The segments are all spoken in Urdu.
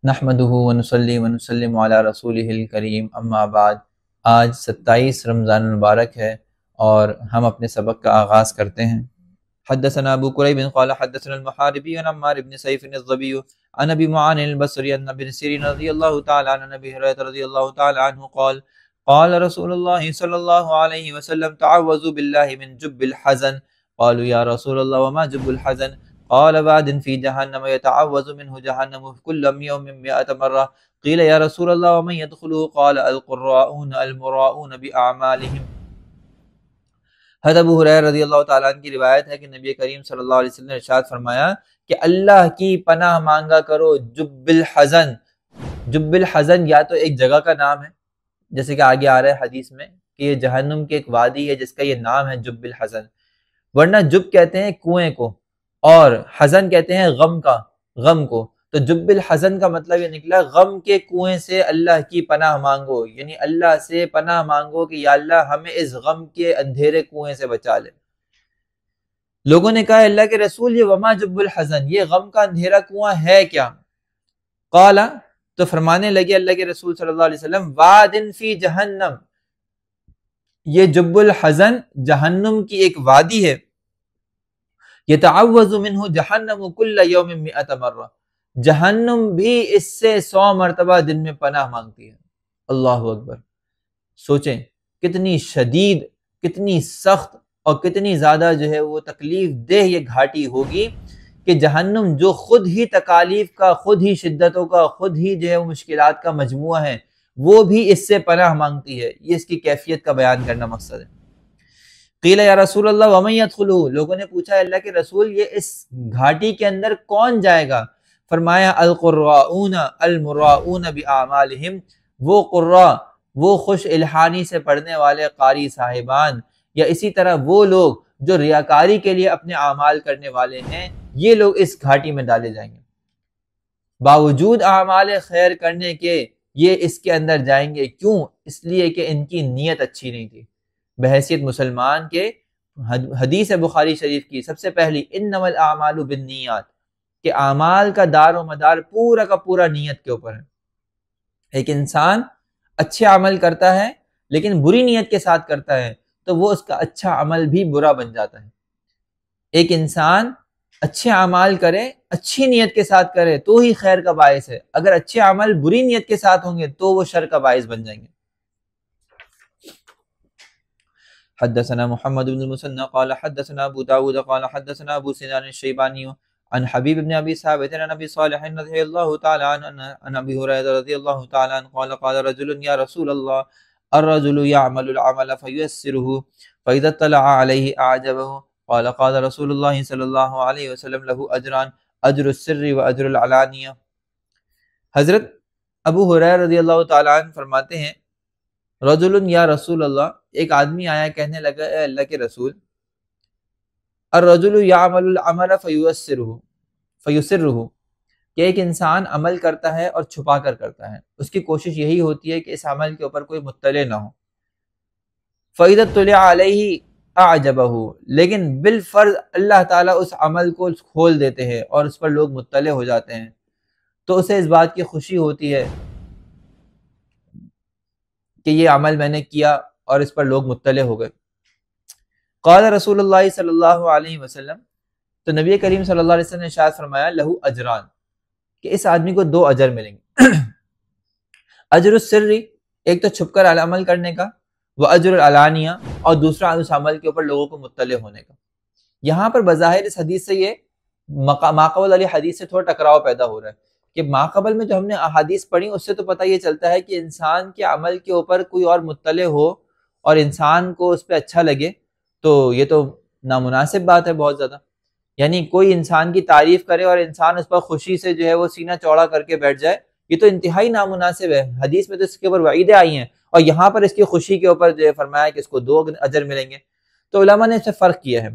نحمدہ ونصلی ونسلم علی رسولہ الکریم اما بعد۔ آج 27 رمضان المبارک ہے اور ہم اپنے سبق کا آغاز کرتے ہیں۔ حدثنا ابو قریب قال حدثنا المحاربی عن عمار بن سیف الضبی عن ابی معان البصری عن ابن سیرین رضی اللہ تعالی عنہ ابی ہریرہ رضی اللہ تعالی عنہ قال قال رسول اللہ صلی اللہ علیہ وسلم تعوذوا باللہ من جب الحزن قالوا یا رسول اللہ وما جب الحزن قال واد في جهنم يتعوذ منه جهنم كل يوم 100 مرة قيل يا رسول الله ومن يدخله قال القراؤون المراؤون بأعمالهم۔ حضرت ابو ہریرہ رضی اللہ تعالیٰ عنہ کی روایت ہے کہ نبی کریم صلی اللہ علیہ وسلم نے ارشاد فرمایا کہ اللہ کی پناہ مانگا کرو جب الحزن۔ جب الحزن یا تو ایک جگہ کا نام ہے، جیسے کہ آگے آ رہا ہے حدیث میں کہ یہ جہنم کی ایک وادی ہے جس کا یہ نام ہے جب الحزن، ورنہ جب کہتے ہیں کنویں کو اور حزن کہتے ہیں غم کو، تو جب الحزن کا مطلب یہ نکلا غم کے کنویں سے اللہ کی پناہ مانگو، یعنی اللہ سے پناہ مانگو کہ یا اللہ ہمیں اس غم کے اندھیرے کنویں سے بچا لے۔ لوگوں نے کہا اللہ کے رسول یہ وما جب الحزن، یہ غم کا اندھیرا کنواں ہے کیا؟ قال، تو فرمانے لگے اللہ کے رسول صلی اللہ علیہ وسلم واد فی جہنم، یہ جب الحزن جہنم کی ایک وادی ہے، یتعوذ منہ جہنم کل یوم 100 مرہ، جہنم بھی اس سے 100 مرتبہ دن میں پناہ مانگتی ہے۔ اللہ اکبر، سوچیں کتنی شدید، کتنی سخت اور کتنی زیادہ جو ہے وہ تکلیف دہ یہ گھاٹی ہوگی کہ جہنم جو خود ہی تکالیف کا، خود ہی شدتوں کا، خود ہی جو ہے وہ مشکلات کا مجموعہ ہے، وہ بھی اس سے پناہ مانگتی ہے۔ یہ اس کی کیفیت کا بیان کرنا مقصد ہے۔ قیل یا رسول اللہ ومن یدخلہ، لوگوں نے پوچھا اللہ کے رسول یہ اس گھاٹی کے اندر کون جائے گا؟ فرمایا القراؤون المراؤون باعمالہم، وہ قراء، وہ خوش الحانی سے پڑھنے والے قاری صاحبان، یا اسی طرح وہ لوگ جو ریاکاری کے لیے اپنے اعمال کرنے والے ہیں، یہ لوگ اس گھاٹی میں ڈالے جائیں گے۔ باوجود اعمال خیر کرنے کے یہ اس کے اندر جائیں گے، کیوں؟ اس لیے کہ ان کی نیت اچھی نہیں تھی۔ بحیثیت مسلمان کے حدیث بخاری شریف کی سب سے پہلی انما الاعمال بالنیات، کہ اعمال کا دار و مدار پورا کا پورا نیت کے اوپر ہے۔ ایک انسان اچھے عمل کرتا ہے لیکن بری نیت کے ساتھ کرتا ہے تو وہ اس کا اچھا عمل بھی برا بن جاتا ہے۔ ایک انسان اچھے اعمال کرے، اچھی نیت کے ساتھ کرے تو ہی خیر کا باعث ہے، اگر اچھے عمل بری نیت کے ساتھ ہوں گے تو وہ شر کا باعث بن جائیں گے۔ حدثنا محمد بن المثنى قال حدثنا ابو داود قال حدثنا ابو سنان الشيباني عن حبيب بن ابي ثابت عن ابي صالح رضي الله تعالى عنه عن ابي هريره رضي الله تعالى عنه قال قال رجل يا رسول الله الرجل يعمل العمل فييسره فاذا اطلع عليه اعجبه قال قال رسول الله صلى الله عليه وسلم له اجران اجر السر واجر العلانية۔ حضرت ابو ہریرہ رضی اللہ تعالیٰ عنہ فرماتے ہیں رجل یا رسول اللہ، ایک آدمی آیا کہنے لگا اے اللہ کے رسول، الرجل یعمل العمل فیسرہ، کہ ایک انسان عمل کرتا ہے اور چھپا کر کرتا ہے، اس کی کوشش یہی ہوتی ہے کہ اس عمل کے اوپر کوئی مطلع نہ ہو۔ فَإِذَا اطُّلِعَ عَلَيْهِ أَعْجَبَهُ، لیکن بالفرض اللہ تعالیٰ اس عمل کو کھول دیتے ہیں اور اس پر لوگ مطلع ہو جاتے ہیں تو اسے اس بات کی خوشی ہوتی ہے کہ یہ عمل میں نے کیا اور اس پر لوگ مطلع ہو گئے۔ قال رسول اللہ صلی اللہ علیہ وسلم، تو نبی کریم صلی اللہ علیہ وسلم نے ارشاد فرمایا لہو اجران، کہ اس آدمی کو 2 اجر ملیں گے۔ اجر السر، ایک تو چھپ کر عمل کرنے کا، وہ اجر العلانیہ، اور دوسرا اس عمل کے اوپر لوگوں کو مطلع ہونے کا۔ یہاں پر بظاہر اس حدیث سے یہ ماقبل علی حدیث سے تھوڑا ٹکراؤ پیدا ہو رہا ہے کہ ماقبل میں جو ہم نے احادیث پڑھی اس سے تو پتہ یہ چلتا ہے کہ انسان کے عمل کے اوپر کوئی اور مطلع ہو اور انسان کو اس پہ اچھا لگے تو یہ تو نامناسب بات ہے بہت زیادہ۔ یعنی کوئی انسان کی تعریف کرے اور انسان اس پر خوشی سے جو ہے وہ سینہ چوڑا کر کے بیٹھ جائے، یہ تو انتہائی نامناسب ہے۔ حدیث میں تو اس کے اوپر وعیدیں آئی ہیں اور یہاں پر اس کی خوشی کے اوپر جو ہے فرمایا کہ اس کو 2 اجر ملیں گے۔ تو علماء نے اس سے فرق کیا ہے۔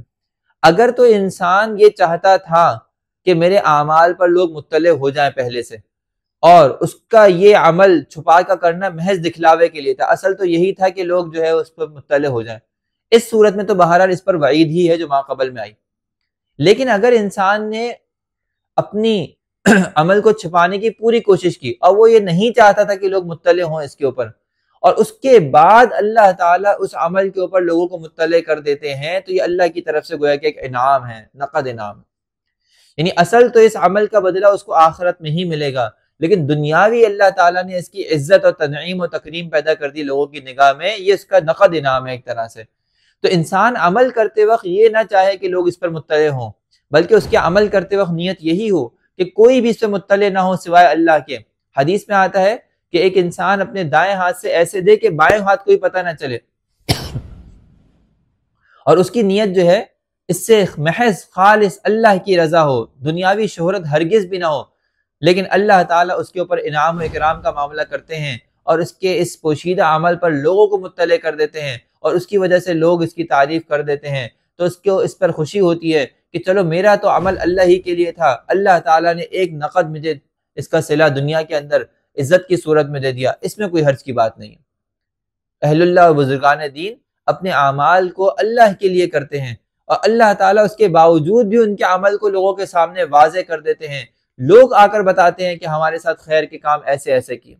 اگر تو انسان یہ چاہتا تھا کہ میرے اعمال پر لوگ مطلع ہو جائیں پہلے سے، اور اس کا یہ عمل چھپا کر کرنا محض دکھلاوے کے لیے تھا، اصل تو یہی تھا کہ لوگ جو ہے اس پر مطلع ہو جائیں، اس صورت میں تو بہرحال اس پر وعید ہی ہے جو ماقبل میں آئی۔ لیکن اگر انسان نے اپنی عمل کو چھپانے کی پوری کوشش کی، اور وہ یہ نہیں چاہتا تھا کہ لوگ مطلع ہوں اس کے اوپر، اور اس کے بعد اللہ تعالیٰ اس عمل کے اوپر لوگوں کو مطلع کر دیتے ہیں، تو یہ اللہ کی طرف سے گویا کہ ایک انعام ہے، نقد انعام، یعنی اصل تو اس عمل کا بدلہ اس کو آخرت میں ہی ملے گا، لیکن دنیاوی اللہ تعالیٰ نے اس کی عزت اور تنعیم و تکریم پیدا کر دی لوگوں کی نگاہ میں، یہ اس کا نقد انعام ہے ایک طرح سے۔ تو انسان عمل کرتے وقت یہ نہ چاہے کہ لوگ اس پر مطلع ہوں، بلکہ اس کے عمل کرتے وقت نیت یہی ہو کہ کوئی بھی اس پہ مطلع نہ ہو سوائے اللہ کے۔ حدیث میں آتا ہے کہ ایک انسان اپنے دائیں ہاتھ سے ایسے دے کہ بائیں ہاتھ کو ہی پتہ نہ چلے، اور اس کی نیت جو ہے اس سے محض خالص اللہ کی رضا ہو، دنیاوی شہرت ہرگز بھی نہ ہو، لیکن اللہ تعالیٰ اس کے اوپر انعام و اکرام کا معاملہ کرتے ہیں، اور اس کے اس پوشیدہ عمل پر لوگوں کو مطلع کر دیتے ہیں، اور اس کی وجہ سے لوگ اس کی تعریف کر دیتے ہیں، تو اس کو اس پر خوشی ہوتی ہے کہ چلو میرا تو عمل اللہ ہی کے لیے تھا، اللہ تعالیٰ نے ایک نقد مجھے اس کا صلہ دنیا کے اندر عزت کی صورت میں دے دیا، اس میں کوئی حرج کی بات نہیں ہے۔ اہل اللہ و بزرگان دین اپنے اعمال کو اللہ کے لیے کرتے ہیں، اور اللہ تعالیٰ اس کے باوجود بھی ان کے عمل کو لوگوں کے سامنے واضح کر دیتے ہیں، لوگ آ کر بتاتے ہیں کہ ہمارے ساتھ خیر کے کام ایسے ایسے کیے۔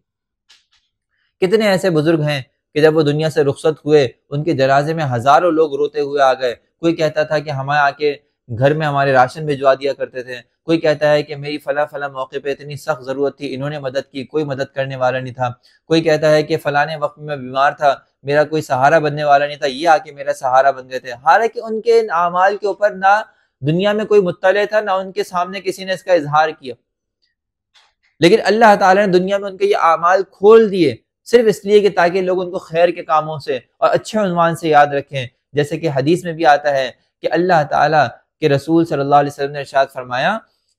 کتنے ایسے بزرگ ہیں کہ جب وہ دنیا سے رخصت ہوئے ان کے جنازے میں ہزاروں لوگ روتے ہوئے آ گئے، کوئی کہتا تھا کہ ہمیں آ کے گھر میں ہمارے راشن بھجوا دیا کرتے تھے، کوئی کہتا ہے کہ میری فلاں فلاں موقع پہ اتنی سخت ضرورت تھی، انہوں نے مدد کی، کوئی مدد کرنے والا نہیں تھا، کوئی کہتا ہے کہ فلانے وقت میں بیمار تھا، میرا کوئی سہارا بننے والا نہیں تھا، یہ آ کے میرا سہارا بن گئے تھے۔ حالانکہ ان کے ان اعمال کے اوپر نہ دنیا میں کوئی مطلع تھا، نہ ان کے سامنے کسی نے اس کا اظہار کیا، لیکن اللہ تعالیٰ نے دنیا میں ان کے یہ اعمال کھول دیے، صرف اس لیے کہ تاکہ لوگ ان کو خیر کے کاموں سے اور اچھے عنوان سے یاد رکھیں۔ جیسے کہ حدیث میں بھی آتا ہے کہ اللہ تعالیٰ کے رسول صلی اللہ علیہ وسلم نے ارشاد فرمایا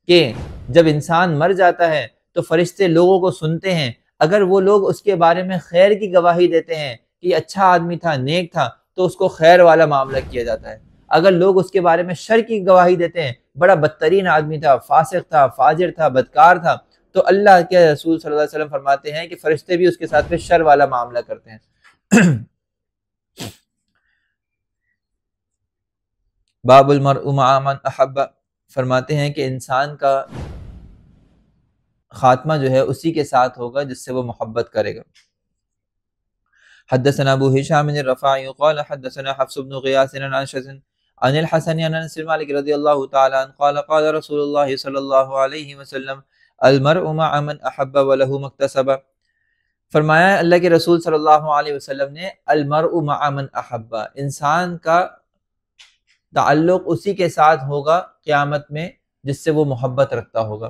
کہ جب انسان مر جاتا ہے تو فرشتے لوگوں کو سنتے ہیں، اگر وہ لوگ اس کے بارے میں خیر کی گواہی دیتے ہیں کہ یہ اچھا آدمی تھا، نیک تھا، تو اس کو خیر والا معاملہ کیا جاتا ہے۔ اگر لوگ اس کے بارے میں شر کی گواہی دیتے ہیں، بڑا بدترین آدمی تھا، فاسق تھا، فاجر تھا، بدکار تھا، تو اللہ کے رسول صلی اللہ علیہ وسلم فرماتے ہیں کہ فرشتے بھی اس کے ساتھ پہ شر والا معاملہ کرتے ہیں۔ باب المرء مع من احب، فرماتے ہیں کہ انسان کا خاتمہ جو ہے اسی کے ساتھ ہوگا جس سے وہ محبت کرے گا۔ حدثنا ابو هشام الرفاعي قال حدثنا حفص بن غياث عن انس عن الحسن عن انس مالك رضي الله تعالى عنه قال قال رسول الله صلى الله عليه وسلم المرء مع من احب وله ما اكتسب، فرمایا اللہ کے رسول صلی اللہ علیہ وسلم نے المرء مع من احب، انسان کا تعلق اسی کے ساتھ ہوگا قیامت میں جس سے وہ محبت رکھتا ہوگا،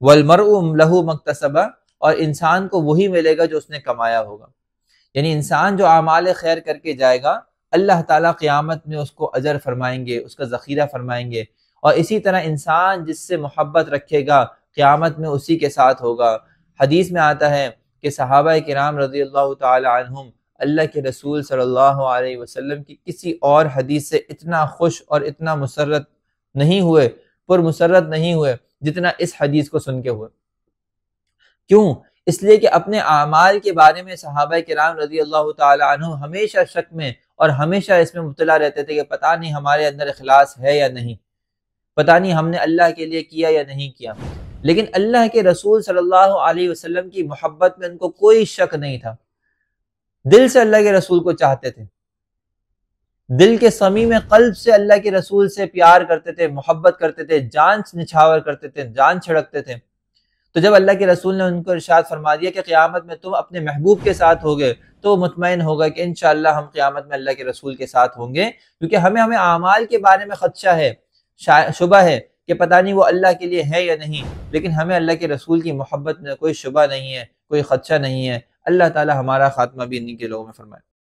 والمرء له ما اكتسب، اور انسان کو وہی ملے گا جو اس نے کمایا ہوگا، یعنی انسان جو اعمال خیر کر کے جائے گا اللہ تعالیٰ قیامت میں اس کو اجر فرمائیں گے، اس کا ذخیرہ فرمائیں گے، اور اسی طرح انسان جس سے محبت رکھے گا قیامت میں اسی کے ساتھ ہوگا۔ حدیث میں آتا ہے کہ صحابہ کرام رضی اللہ تعالی عنہم اللہ کے رسول صلی اللہ علیہ وسلم کی کسی اور حدیث سے اتنا خوش اور اتنا مسرت نہیں ہوئے، پر مسرت نہیں ہوئے جتنا اس حدیث کو سن کے ہوئے۔ کیوں؟ اس لیے کہ اپنے اعمال کے بارے میں صحابہ کرام رضی اللہ تعالی عنہ ہمیشہ شک میں اور ہمیشہ اس میں مبتلا رہتے تھے کہ پتہ نہیں ہمارے اندر اخلاص ہے یا نہیں، پتہ نہیں ہم نے اللہ کے لیے کیا یا نہیں کیا، لیکن اللہ کے رسول صلی اللہ علیہ وسلم کی محبت میں ان کو کوئی شک نہیں تھا، دل سے اللہ کے رسول کو چاہتے تھے، دل کے صمیم قلب سے اللہ کے رسول سے پیار کرتے تھے، محبت کرتے تھے، جان نچھاور کرتے تھے، جان چھڑکتے تھے۔ تو جب اللہ کے رسول نے ان کو ارشاد فرما دیا کہ قیامت میں تم اپنے محبوب کے ساتھ ہوگے، تو وہ مطمئن ہوگا کہ انشاءاللہ ہم قیامت میں اللہ کے رسول کے ساتھ ہوں گے، کیونکہ ہمیں اعمال کے بارے میں خدشہ ہے، شبہ ہے کہ پتہ نہیں وہ اللہ کے لیے ہے یا نہیں، لیکن ہمیں اللہ کے رسول کی محبت میں کوئی شبہ نہیں ہے، کوئی خدشہ نہیں ہے۔ اللہ تعالی ہمارا خاتمہ بھی انہی کے لوگوں میں فرمائے۔